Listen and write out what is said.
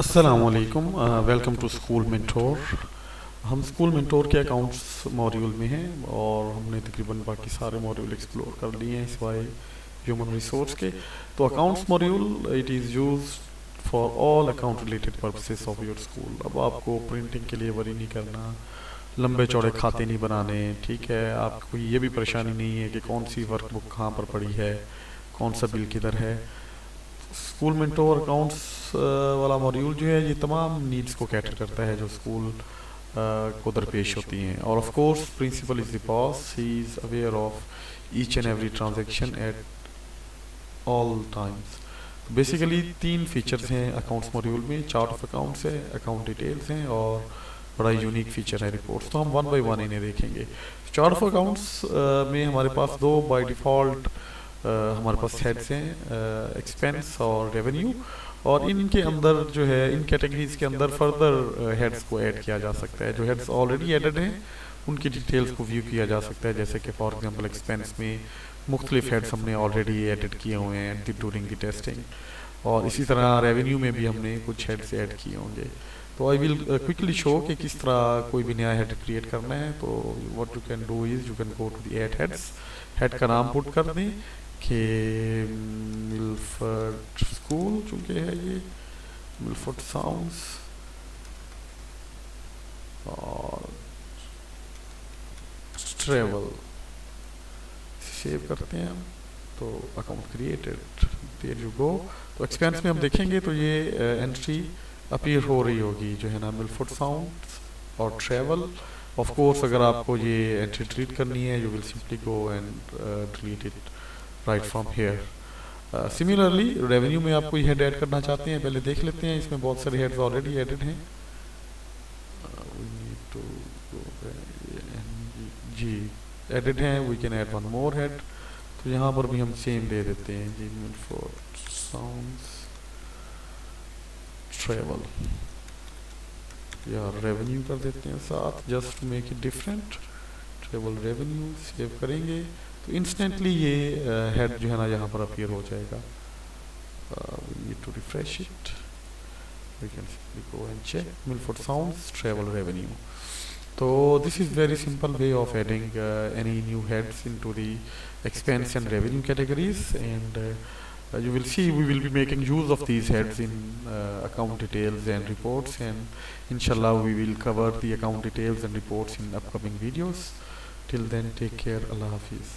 السلام علیکم، welcome to school mentor. ہم اسکول منٹور کے اکاؤنٹس موڈیول میں ہیں اور ہم نے تقریباً باقی سارے موڈیول ایکسپلور کر لیے ہیں سوائے ہیومن ریسورس کے۔ تو accounts module it is use for all account related purposes of your school. اب آپ کو پرنٹنگ کے لیے وری نہیں کرنا، لمبے چوڑے کھاتے نہیں بنانے، ٹھیک ہے؟ آپ کو یہ بھی پریشانی نہیں ہے کہ کون سی ورک بک کہاں پر پڑی ہے، کون سا بل کدھر ہے۔ اسکول منٹور اکاؤنٹس والا موڈیول جو ہے یہ تمام نیڈس کو کیٹر کرتا ہے جو اسکول کو درپیش ہوتی ہیں، اور of course principal is the boss, he is aware of each and every transaction at all times. Basically تین فیچرز ہیں اکاؤنٹس موڈیول میں، چارٹ آف اکاؤنٹس ہے، اکاؤنٹ ڈیٹیلز ہیں، اور بڑا یونیک فیچر ہے رپورٹس۔ تو ہم ون بائی ون انہیں دیکھیں گے۔ چارٹ آف اکاؤنٹس میں ہمارے پاس دو بائی ڈیفالٹ ہمارے پاس ہیڈس ہیں، ایکسپینس اور ریونیو، اور ان کے اندر جو ہے ان کیٹیگریز کے اندر فردر ہیڈس کو ایڈ کیا جا سکتا ہے۔ جو ہیڈس آلریڈی ایڈڈ ہیں ان کی ڈیٹیلز کو ویو کیا جا سکتا ہے، جیسے کہ فار ایگزامپل ایکسپینس میں مختلف ہیڈس ہم نے آلریڈی ایڈڈ کیے ہوئے ہیں ڈیورنگ دی ٹیسٹنگ، اور اسی طرح ریونیو میں بھی ہم نے کچھ ہیڈس ایڈ کیے ہوں گے۔ تو آئی ول کوئکلی شو کہ کس طرح کوئی بھی نیا ہیڈ کریٹ کرنا ہے۔ تو what you can do is you can go to the add heads, head کا نام پٹ کر دیں کہ ملفرڈ اسکول، چونکہ ہے یہ ملفرڈ ساؤنڈس، اور ٹریول سیو کرتے ہیں ہم۔ تو account created, there you go. تو ایکسپینس میں ہم دیکھیں گے تو یہ انٹری اپیئر ہو رہی ہوگی جو ہے نا، ملفرڈ ساؤنڈس اور ٹریول۔ آف کورس اگر آپ کو یہ انٹری ڈیلیٹ کرنی ہے you will simply go and delete it right from here. Similarly revenue میں آپ کوئی ہیڈ ایڈ کرنا چاہتے ہیں، پہلے دیکھ لیتے ہیں، اس میں بہت سارے ہیڈز آلریڈی ایڈڈ ہیں۔ جی ایڈڈ ہیں، we can add one more head. تو یہاں پر بھی ہم سیم دے دیتے ہیں جی، ملفورڈ ساؤنڈس ٹریول، یا ریونیو کر دیتے ہیں ساتھ، just make it different, travel revenue save کریں گے تو انسٹنٹلی یہ ہیڈ جو ہے نا یہاں پر اپیئر ہو جائے گا۔ we need to refresh it. We can simply go and check Milford Sounds travel revenue. So this is very simple way of adding any new heads into the expense and revenue categories, and you will see we will be making use of these heads in account details and reports, and inshallah we will cover the account details and reports in upcoming videos. Till then, take care. Allah Hafiz.